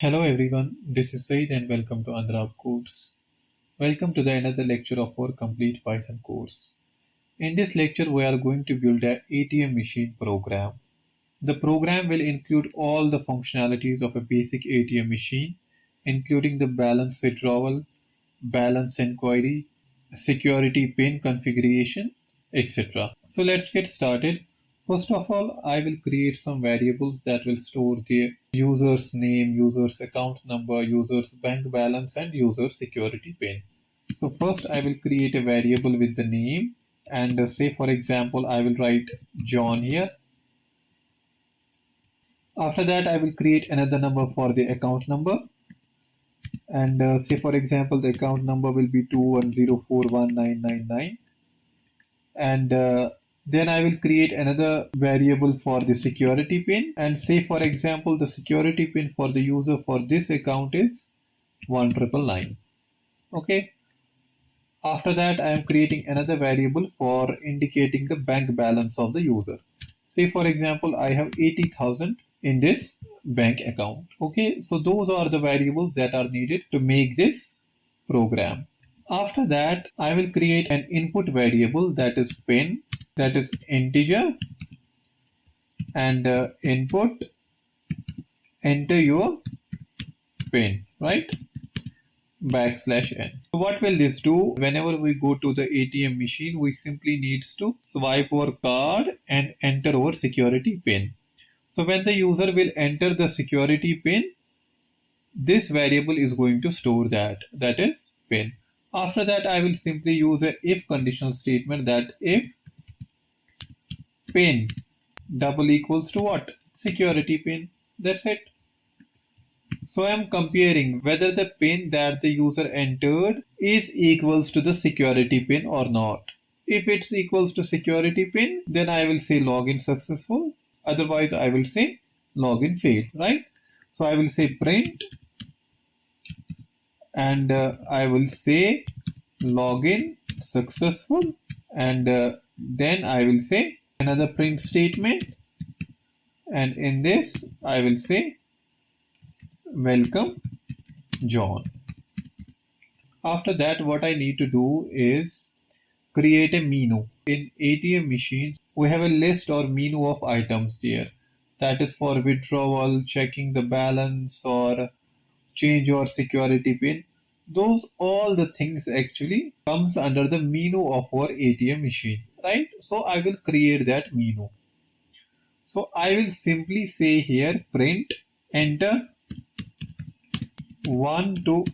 Hello everyone, this is Said and welcome to Andhra Course. Welcome to the another lecture of our complete Python course. In this lecture, we are going to build a ATM machine program. The program will include all the functionalities of a basic ATM machine, including the balance withdrawal, balance inquiry, security pin configuration, etc. So let's get started. First of all, I will create some variables that will store the user's name, user's account number, user's bank balance, and user security pin. So first I will create a variable with the name and say for example I will write John here. After that I will create another number for the account number and say for example the account number will be 210419999 and then I will create another variable for the security pin and say for example the security pin for the user for this account is 1999. Okay. After that, I am creating another variable for indicating the bank balance of the user. Say for example, I have 80,000 in this bank account. Okay, so those are the variables that are needed to make this program. After that, I will create an input variable that is pin, that is integer, and input, enter your pin, right? \n. So what will this do? Whenever we go to the ATM machine, we simply needs to swipe our card and enter our security pin. So when the user will enter the security pin, this variable is going to store that is pin. After that, I will simply use a if conditional statement that if pin double equals to what? Security pin. That's it. So I am comparing whether the pin that the user entered is equals to the security pin or not. If it's equals to security pin, then I will say login successful. Otherwise, I will say login failed, right? So I will say print and I will say login successful and then I will say another print statement and in this I will say welcome John. After that, what I need to do is create a menu. In ATM machines, we have a list or menu of items there. That is for withdrawal, checking the balance, or change your security pin. Those all the things actually comes under the menu of our ATM machine, right? So I will create that menu. So I will simply say here print enter 1 to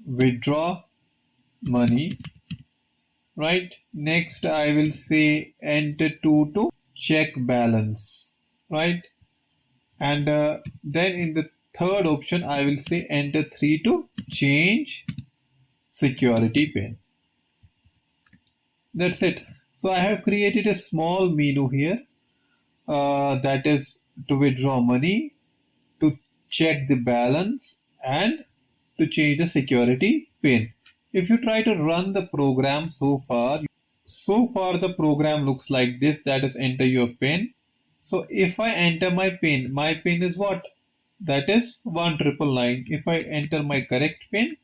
withdraw money, right? Next I will say enter 2 to check balance, right? And then in the third option I will say enter 3 to change security pin. That's it. So I have created a small menu here that is to withdraw money, to check the balance, and to change the security pin. If you try to run the program so far the program looks like this, that is enter your pin. So if I enter my pin is what? That is 1999. If I enter my correct pin,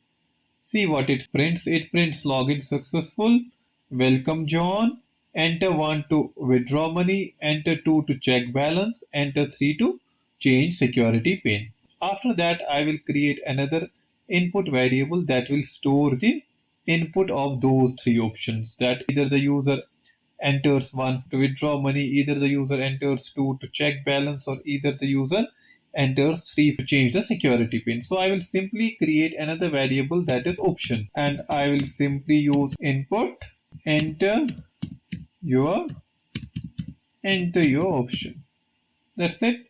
see what it prints. It prints login successful, welcome John, enter 1 to withdraw money, enter 2 to check balance, enter 3 to change security pin. After that, I will create another input variable that will store the input of those three options, that either the user enters 1 to withdraw money, either the user enters 2 to check balance, or either the user enters 3 to change the security pin. So I will simply create another variable that is option and I will simply use input enter your option. That's it.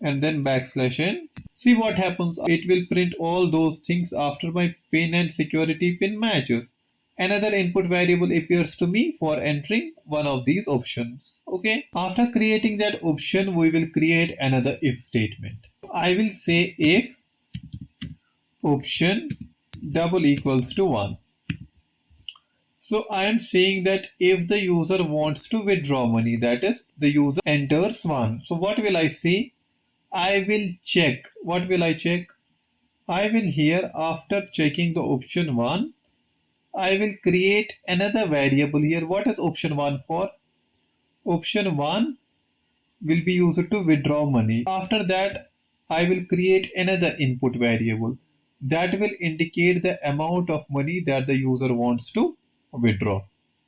And then \n. See what happens. It will print all those things after my pin and security pin matches. Another input variable appears to me for entering one of these options. Okay. After creating that option, we will create another if statement. I will say if option double equals to 1. So I am saying that if the user wants to withdraw money, that is the user enters 1. So what will I say? I will check. What will I check? I will here, after checking the option 1, I will create another variable here. What is option 1 for? Option 1 will be used to withdraw money. After that, I will create another input variable that will indicate the amount of money that the user wants to withdraw,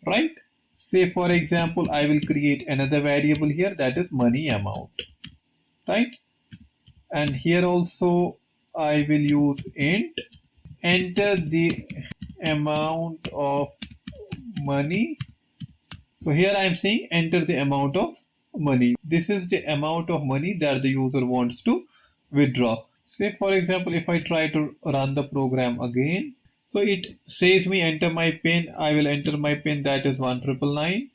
right? Say for example, I will create another variable here, that is money amount, right? And here also I will use int, enter the amount of money. So here I am saying enter the amount of money. This is the amount of money that the user wants to withdraw. Say for example, if I try to run the program again, so it says me enter my PIN. I will enter my PIN, that is 1999.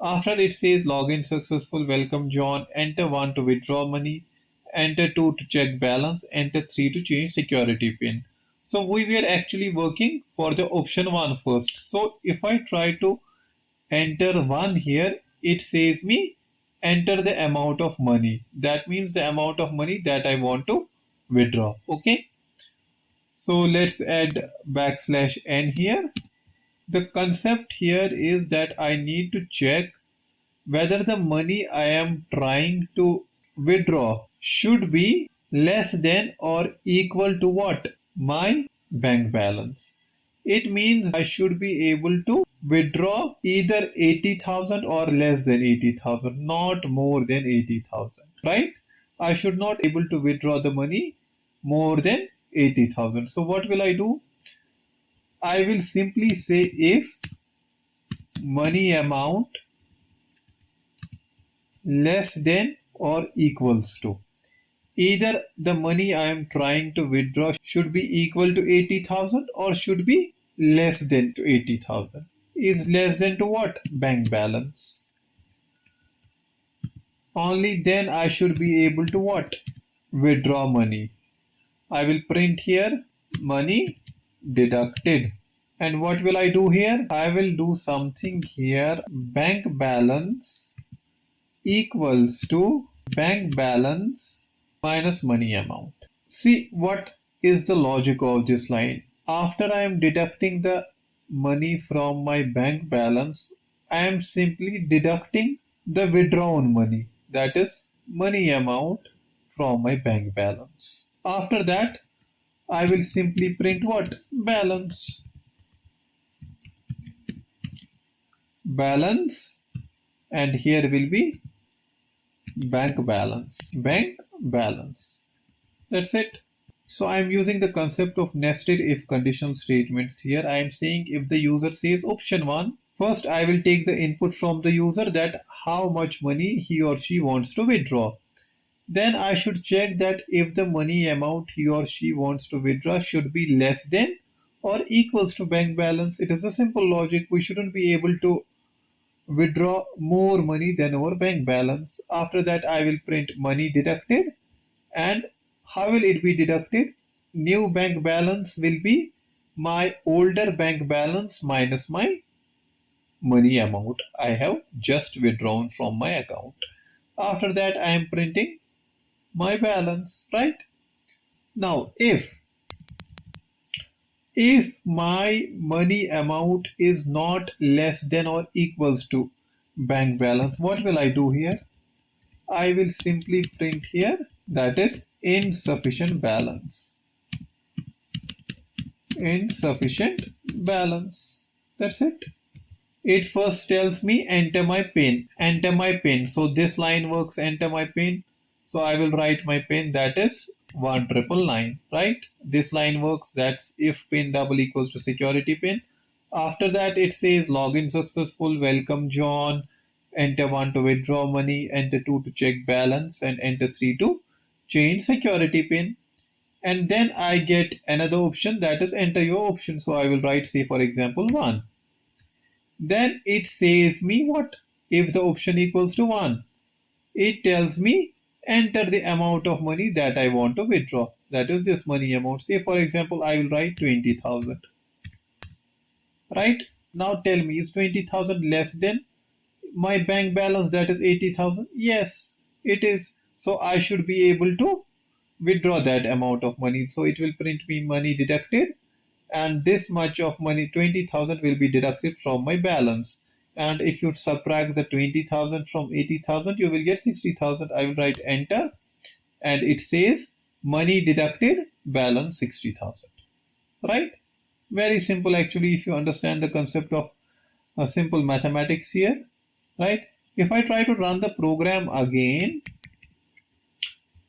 After it says login successful, welcome John, enter 1 to withdraw money, enter 2 to check balance, enter 3 to change security PIN. So we were actually working for the option 1 first. So if I try to enter 1 here, it says me enter the amount of money. That means the amount of money that I want to withdraw. Okay. So let's add \n here. The concept here is that I need to check whether the money I am trying to withdraw should be less than or equal to what? My bank balance. It means I should be able to withdraw either 80,000 or less than 80,000, not more than 80,000, right? I should not able to withdraw the money more than 80,000. So what will I do? I will simply say if money amount less than or equals to, either the money I am trying to withdraw should be equal to 80,000 or should be less than to 80,000. Is less than to what? Bank balance. Only then I should be able to what? Withdraw money. I will print here money deducted. And what will I do here? I will do something here. Bank balance equals to bank balance minus money amount. See what is the logic of this line. After I am deducting the money from my bank balance, I am simply deducting the withdrawn money, that is money amount, from my bank balance. After that, I will simply print what? Balance. Balance, and here will be bank balance. Bank balance. That's it. So I am using the concept of nested if conditional statements here. I am saying if the user says option 1, first I will take the input from the user that how much money he or she wants to withdraw. Then I should check that if the money amount he or she wants to withdraw should be less than or equals to bank balance. It is a simple logic. We shouldn't be able to withdraw more money than our bank balance. After that, I will print money deducted. And how will it be deducted? New bank balance will be my older bank balance minus my money amount I have just withdrawn from my account. After that, I am printing my balance, right? Now, if my money amount is not less than or equals to bank balance, what will I do here? I will simply print here, that is insufficient balance. Insufficient balance. That's it. It first tells me enter my PIN. Enter my PIN. So this line works, enter my PIN. So I will write my PIN, that is 1999, right? This line works, that's if PIN double equals to security PIN. After that it says login successful, welcome John, enter 1 to withdraw money, enter 2 to check balance, and enter 3 to change security PIN. And then I get another option, that is enter your option. So I will write, say for example 1. Then it says me what? If the option equals to 1, it tells me enter the amount of money that I want to withdraw. That is this money amount. Say for example, I will write 20,000. Right? Now tell me, is 20,000 less than my bank balance, that is 80,000? Yes, it is. So I should be able to withdraw that amount of money. So it will print me money deducted, and this much of money, 20,000, will be deducted from my balance. And if you subtract the 20,000 from 80,000, you will get 60,000. I will write enter, and it says money deducted, balance 60,000. Right? Very simple actually, if you understand the concept of a simple mathematics here. Right? If I try to run the program again,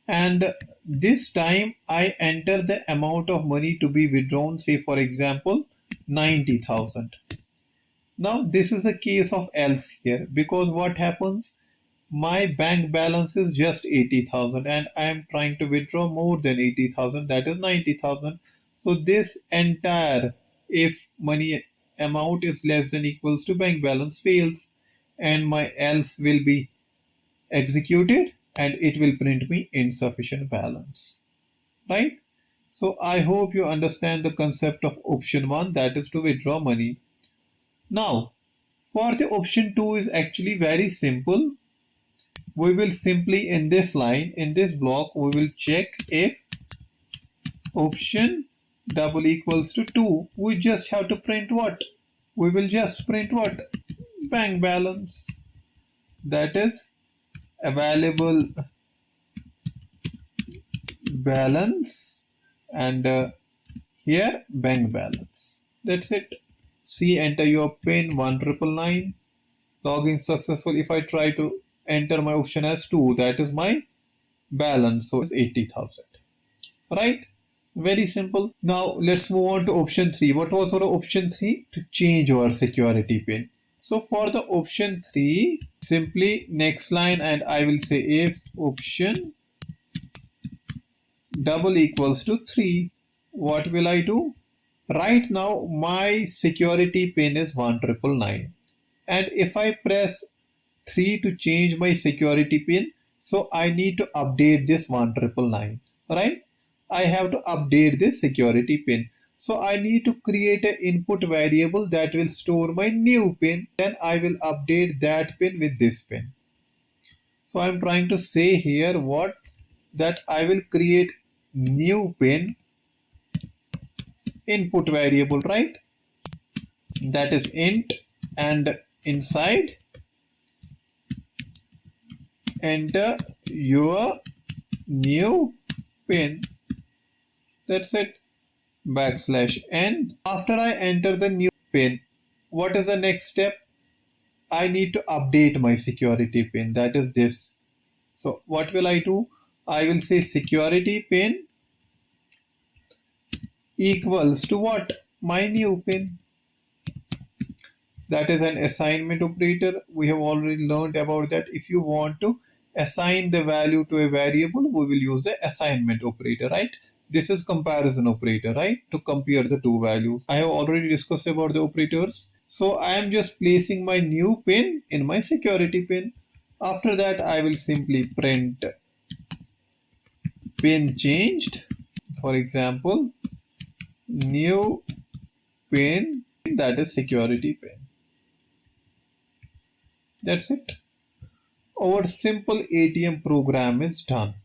and this time I enter the amount of money to be withdrawn, say for example 90,000. Now this is a case of else here, because what happens, my bank balance is just 80,000 and I am trying to withdraw more than 80,000, that is 90,000. So this entire if money amount is less than equals to bank balance fails, and my else will be executed and it will print me insufficient balance. Right? So I hope you understand the concept of option 1, that is to withdraw money. Now for the option 2 is actually very simple. We will simply in this line, in this block, we will check if option double equals to 2. We just have to print what? We will just print what? Bank balance. That is available balance, and here bank balance. That's it. See, enter your PIN 1999. Login successful. If I try to enter my option as 2, that is my balance, so it's 80,000. Right? Very simple. Now let's move on to option 3. What was our option 3? To change our security pin. So for the option 3, simply next line, and I will say if option double equals to 3, what will I do? Right now my security pin is 1999, and if I press 3 to change my security pin, so I need to update this 1999. Right? I have to update this security pin. So I need to create an input variable that will store my new pin. Then I will update that pin with this pin. So I'm trying to say here what? That I will create new pin input variable, right? That is int, and inside enter your new pin. That's it. \n. After I enter the new pin, what is the next step? I need to update my security pin, that is this. So what will I do? I will say security pin equals to what? My new pin. That is an assignment operator. We have already learned about that. If you want to assign the value to a variable, we will use the assignment operator, right? This is comparison operator, right? To compare the two values. I have already discussed about the operators. So I am just placing my new pin in my security pin. After that, I will simply print pin changed. For example, new pin, that is security pin. That's it. Our simple ATM program is done.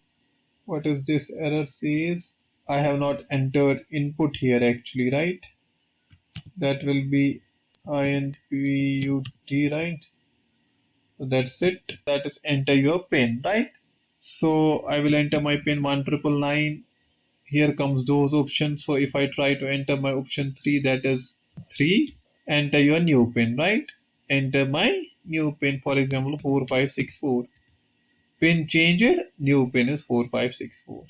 What is this error says? I have not entered input here actually, right? That will be input, right? So that's it. That is enter your pin, right? So I will enter my pin 1999. Here comes those options. So if I try to enter my option 3, that is 3, enter your new pin, right? Enter my new pin, for example 4564. Pin changed, new pin is 4564.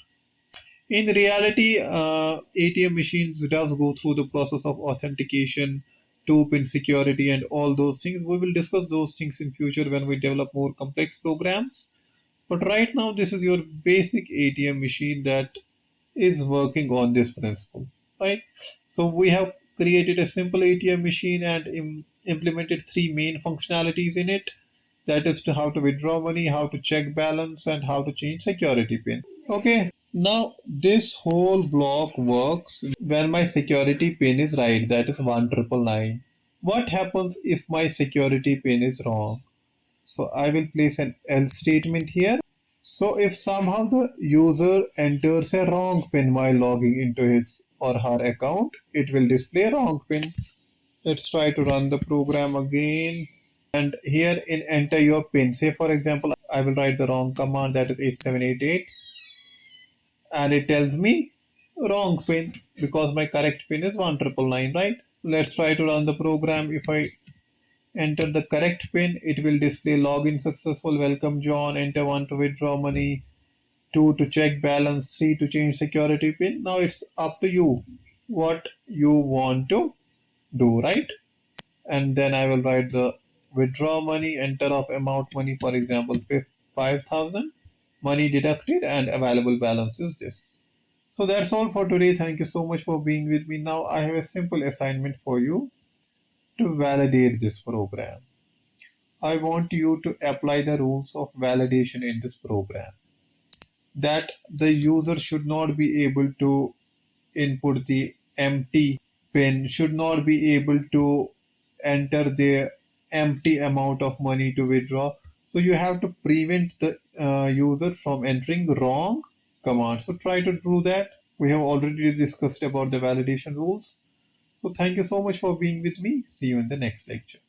In reality, ATM machines does go through the process of authentication, two-pin security, and all those things. We will discuss those things in future when we develop more complex programs. But right now, this is your basic ATM machine that is working on this principle, right? So we have created a simple ATM machine and implemented 3 main functionalities in it. That is to how to withdraw money, how to check balance, and how to change security pin. Okay. Now this whole block works when my security pin is right, that is 1999. What happens if my security pin is wrong? So I will place an else statement here. So if somehow the user enters a wrong PIN while logging into his or her account, it will display wrong PIN. Let's try to run the program again. And here in enter your PIN, say for example, I will write the wrong command, that is 8788, and it tells me wrong PIN because my correct PIN is 1999, right? Let's try to run the program. If I enter the correct PIN, it will display login successful, welcome John, enter 1 to withdraw money, 2 to check balance, 3 to change security PIN. Now it's up to you what you want to do, right? And then I will write the withdraw money, enter of amount money, for example 5,000, money deducted, and available balance is this. So that's all for today. Thank you so much for being with me. Now I have a simple assignment for you to validate this program. I want you to apply the rules of validation in this program. That the user should not be able to input the empty PIN, should not be able to enter the empty amount of money to withdraw. So you have to prevent the user from entering wrong command. So try to do that. We have already discussed about the validation rules. So thank you so much for being with me. See you in the next lecture.